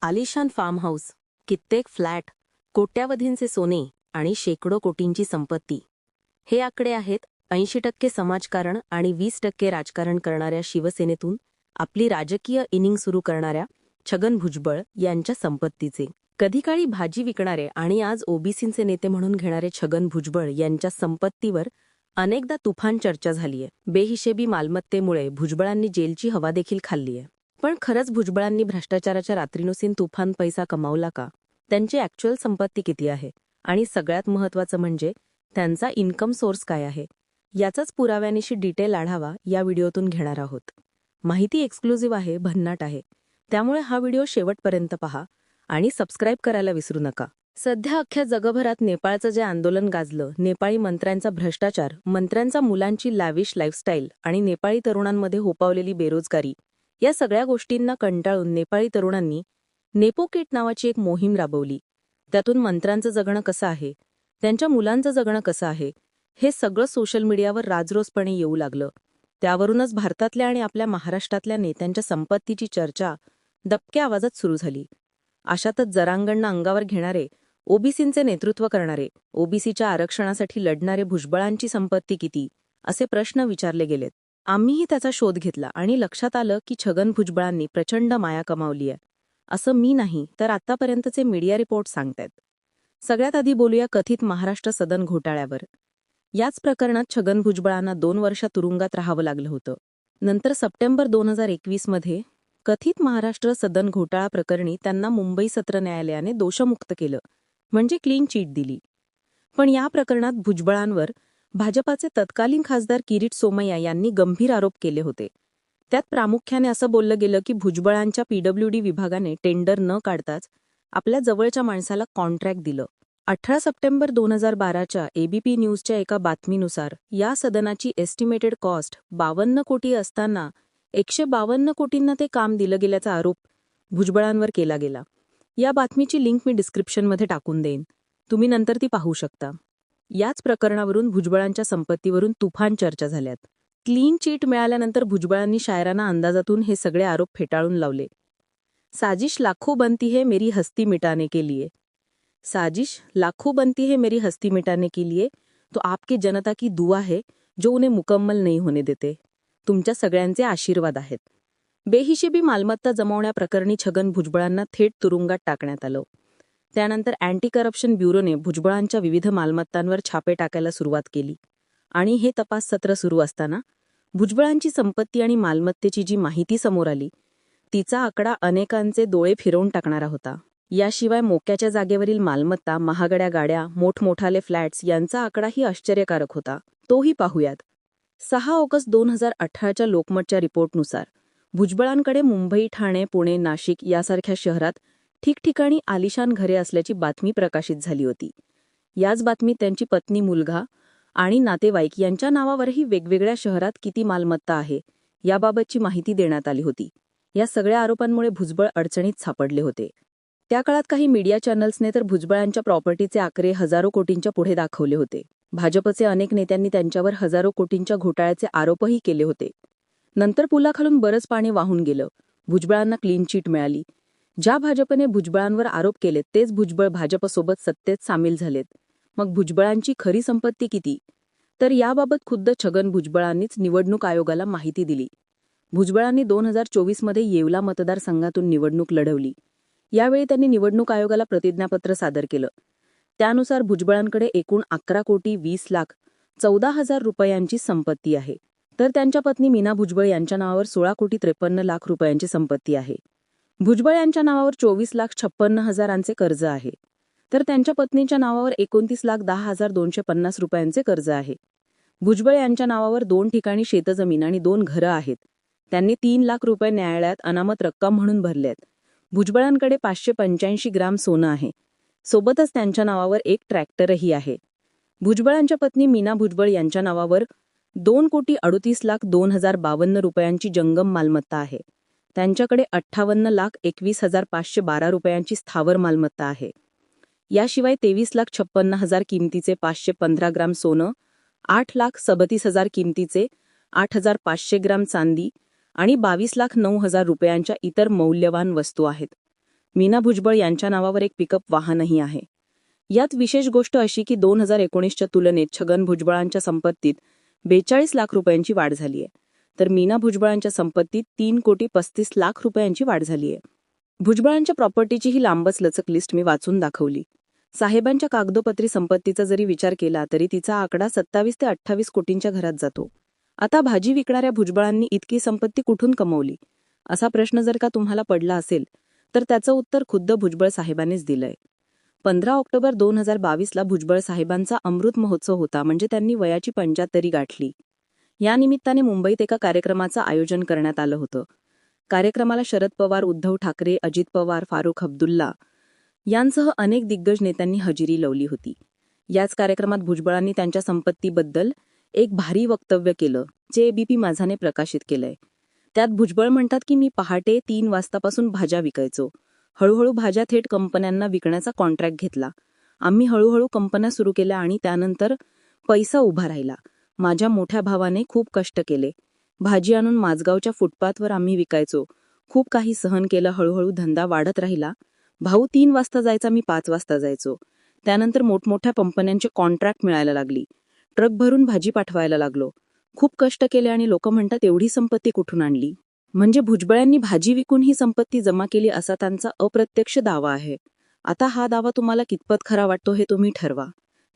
आलिशान form house, कित्येक flat, कोट्यावधींचे सोने आणि शेकडो कोटींची संपत्ती. हे आकडे आहेत 80% समाजकारण आणि 20% राजकारण करणाऱ्या शिवसेनेतून आपली राजकीय इनिंग सुरू करणाऱ्या छगन भुजबळ यांच्या संपत्तीचे. कधीकाळी भाजी विकणारे आणि आज ओबीसींचे नेते म्हणून घेणारे छगन भुजबळ यांच्या संपत्तीवर अनेकदा तुफान चर्चा झालीय. बेहिशेबी मालमत्तेमुळे भुजबळांनी जेलची हवा देखील खाल्लीय. पण खरंच भुजबळांनी भ्रष्टाचाराच्या रात्रीनुसीन तुफान पैसा कमावला का? त्यांची ॲक्च्युअल संपत्ती किती आहे? आणि सगळ्यात महत्त्वाचं म्हणजे त्यांचा इन्कम सोर्स काय आहे? याचाच पुराव्यानिशी डिटेल आढावा या व्हिडिओतून घेणार आहोत. माहिती एक्सक्लुझिव्ह आहे, भन्नाट आहे. त्यामुळे हा व्हिडिओ शेवटपर्यंत पहा आणि सबस्क्राईब करायला विसरू नका. सध्या अख्ख्या जगभरात नेपाळचं जे आंदोलन गाजलं, नेपाळी मंत्र्यांचा भ्रष्टाचार, मंत्र्यांचा मुलांची लॅविश लाईफस्टाईल आणि नेपाळी तरुणांमध्ये होपावलेली बेरोजगारी, या सगळ्या गोष्टींना कंटाळून नेपाळी तरुणांनी नेपोकिट नावाची एक मोहीम राबवली. त्यातून मंत्र्यांचं जगणं कसं आहे, त्यांच्या मुलांचं जगणं कसं आहे, हे सगळं सोशल मीडियावर राजरोसपणे येऊ लागलं. त्यावरूनच भारतातल्या आणि आपल्या महाराष्ट्रातल्या नेत्यांच्या संपत्तीची चर्चा दबक्या आवाजात सुरू झाली. अशातच जरांगणना अंगावर घेणारे, ओबीसींचे नेतृत्व करणारे, ओबीसीच्या आरक्षणासाठी लढणारे भुजबळांची संपत्ती किती, असे प्रश्न विचारले गेलेत. आम्हीही त्याचा शोध घेतला आणि लक्षात आलं की छगन भुजबळांनी प्रचंड माया कमावली आहे. असं मी नाही तर आतापर्यंतचे मीडिया रिपोर्ट सांगतायत. सगळ्यात आधी बोलूया कथित महाराष्ट्र सदन घोटाळ्यावर. याच प्रकरणात छगन भुजबळांना 2 वर्ष तुरुंगात राहावं लागलं होतं. नंतर सप्टेंबर 2021 मध्ये कथित महाराष्ट्र सदन घोटाळा प्रकरणी त्यांना मुंबई सत्र न्यायालयाने दोषमुक्त केलं, म्हणजे क्लीन चिट दिली. पण या प्रकरणात भुजबळांवर भाजपाचे तत्कालीन खासदार किरीट सोमय्या यांनी गंभीर आरोप केले होते. त्यात प्रामुख्याने असं बोललं गेलं की भुजबळांच्या पीडब्ल्यूडी विभागाने टेंडर न काढताच आपल्या जवळच्या माणसाला कॉन्ट्रॅक्ट दिलं. 18 सप्टेंबर 2012च्या एबीपी न्यूजच्या एका बातमीनुसार या सदनाची एस्टिमेटेड कॉस्ट 52 कोटी असताना 152 कोटींना ते काम दिलं गेल्याचा आरोप भुजबळांवर केला गेला. या बातमीची लिंक मी डिस्क्रिप्शनमध्ये टाकून देईन, तुम्ही नंतर ती पाहू शकता. याच प्रकरणावरून भुजबळांच्या संपत्तीवरून तुफान चर्चा झाल्यात. क्लीन चिट मिळाल्यानंतर भुजबळांनी शायराना अंदाजातून हे सगळे आरोप फेटाळून लावले. साजिश लाखों बनती है मेरी हस्ती मिटाने के लिए, साजिश लाखों बनती है मेरी हस्ती मिटाने के लिए, तो आपकी जनता की दुआ है जो उन्हें मुकम्मल नहीं होने देते. तुमच्या सगळ्यांचे आशीर्वाद आहेत. बेहिशेबी मालमत्ता जमवण्याप्रकरणी छगन भुजबळांना थेट तुरुंगात टाकण्यात आलं. त्यानंतर अँटी करप्शन ब्युरोने भुजबळांच्या विविध मालमत्तांवर छापे टाकायला सुरुवात केली आणि हे तपास सत्र सुरू असताना भुजबळांची संपत्ती आणि मालमत्तेची जी माहिती समोर आली तिचा आकडा अनेकांचे डोळे फिरवून टाकणारा होता. याशिवाय मोक्याच्या जागेवरील मालमत्ता, महागड्या गाड्या, मोठमोठाले फ्लॅट्स यांचा आकडाही आश्चर्यकारक होता. तोही पाहूयात. 6 ऑगस्ट 2018च्या लोकमतच्या रिपोर्टनुसार भुजबळांकडे मुंबई, ठाणे, पुणे, नाशिक यासारख्या शहरात ठिकठिकाणी आलिशान घरे असल्याची बातमी प्रकाशित झाली होती. याच बातमीत त्यांची पत्नी, मुलगा आणि नातेवाईक यांच्या नावावरही वेगवेगळ्या शहरात किती मालमत्ता आहे याबाबतची माहिती देण्यात आली होती. या सगळ्या आरोपांमुळे भुजबळ अडचणीत सापडले होते. त्या काळात काही मीडिया चॅनल्सने तर भुजबळांच्या प्रॉपर्टीचे आकडे हजारो कोटींच्या पुढे दाखवले होते. भाजपचे अनेक नेत्यांनी त्यांच्यावर हजारो कोटींच्या घोटाळ्याचे आरोपही केले होते. नंतर पुलाखालून बरंच पाणी वाहून गेलं. भुजबळांना क्लीन चिट मिळाली. ज्या भाजपने भुजबळांवर आरोप केलेत तेच भुजबळ भाजपसोबत सत्तेत सामील झालेत. मग भुजबळांची खरी संपत्ती किती? तर याबाबत खुद्द छगन भुजबळांनीच निवडणूक आयोगाला माहिती दिली. भुजबळांनी 2024 मध्ये येवला मतदारसंघातून निवडणूक लढवली. यावेळी त्यांनी निवडणूक आयोगाला प्रतिज्ञापत्र सादर केलं. त्यानुसार भुजबळांकडे एकूण 11,20,14,000 रुपयांची संपत्ती आहे. तर त्यांच्या पत्नी मीना भुजबळ यांच्या नावावर 16,53,00,000 रुपयांची संपत्ती आहे. भुजबळ यांच्या नावावर 24,56,000 कर्ज आहे. तर त्यांच्या पत्नीच्या नावावर 29,10,250 रुपयांचे कर्ज आहे. भुजबळ यांच्या नावावर 2 ठिकाणी शेतजमीन आणि 2 घरं आहेत. त्यांनी 3 लाख रुपये न्यायालयात अनामत रक्कम म्हणून भरल्यात. भुजबळांकडे 585 ग्राम सोनं आहे. सोबतच त्यांच्या नावावर एक ट्रॅक्टरही आहे. भुजबळांच्या पत्नी मीना भुजबळ यांच्या नावावर 2,38,02,052 रुपयांची जंगम मालमत्ता आहे. त्यांच्याकडे 58,21,512 रुपयांची स्थावर मालमत्ता आहे. याशिवाय 23,56,000 किमतीचे 515 ग्राम सोनं, 8,37,000 किमतीचे 8,500 ग्राम चांदी आणि 22,09,000 रुपयांच्या इतर मौल्यवान वस्तू आहेत. मीना भुजबळ यांच्या नावावर एक पिकअप वाहनही आहे. यात विशेष गोष्ट अशी की 2019च्या तुलनेत छगन भुजबळांच्या संपत्तीत 42 लाख रुपयांची वाढ झाली आहे, तर मीना भुजबळांच्या संपत्तीत 3,35,00,000 रुपयांची वाढ झाली आहे. भुजबळांच्या प्रॉपर्टीची ही लांबच लचक लिस्ट मी वाचून दाखवली. साहेबांच्या कागदोपत्री संपत्तीचा जरी विचार केला तरी तिचा आकडा 27 ते 28 कोटींच्या घरात जातो. आता भाजी विकणाऱ्या भुजबळांनी इतकी संपत्ती कुठून कमवली, असा प्रश्न जर का तुम्हाला पडला असेल तर त्याचं उत्तर खुद्द भुजबळ साहेबांनीच दिलंय. 15 ऑक्टोबर 2022ला भुजबळ साहेबांचा अमृत महोत्सव होता, म्हणजे त्यांनी वयाची 75 गाठली. या निमित्ताने मुंबईत एका कार्यक्रमाचं आयोजन करण्यात आलं होतं. कार्यक्रमाला शरद पवार, उद्धव ठाकरे, अजित पवार, फारुख अब्दुल्ला यांसह अनेक दिग्गज नेत्यांनी हजेरी लावली होती. याच कार्यक्रमात भुजबळांनी त्यांच्या संपत्तीबद्दल एक भारी वक्तव्य केलं, जे एबीपी माझाने प्रकाशित केलंय. त्यात भुजबळ म्हणतात की मी पहाटे 3 वाजतापासून भाज्या विकायचो. हळूहळू भाज्या थेट कंपन्यांना विकण्याचा कॉन्ट्रॅक्ट घेतला. आम्ही हळूहळू कंपन्या सुरू केल्या आणि त्यानंतर पैसा उभा राहिला. माझ्या मोठ्या भावाने खूप कष्ट केले. भाजी आणून माझगावच्या फुटपाथवर आम्ही विकायचो. खूप काही सहन केलं. हळूहळू धंदा वाढत राहिला. भाऊ 3 वाजता जायचा, मी 5 वाजता जायचो. त्यानंतर मोठमोठ्या कंपन्यांचे कॉन्ट्रॅक्ट मिळायला लागली. ट्रक भरून भाजी पाठवायला लागलो. खूप कष्ट केले आणि लोक म्हणतात एवढी संपत्ती कुठून आणली. म्हणजे भुजबळांनी भाजी विकून ही संपत्ती जमा केली असा त्यांचा अप्रत्यक्ष दावा आहे. आता हा दावा तुम्हाला कितपत खरा वाटतो हे तुम्ही ठरवा.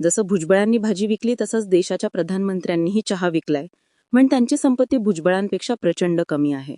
जसं भुजबळांनी भाजी विकली तसंच देशाच्या प्रधानमंत्र्यांनीही चहा विकलाय, पण त्यांची संपत्ती भुजबळांपेक्षा प्रचंड कमी आहे.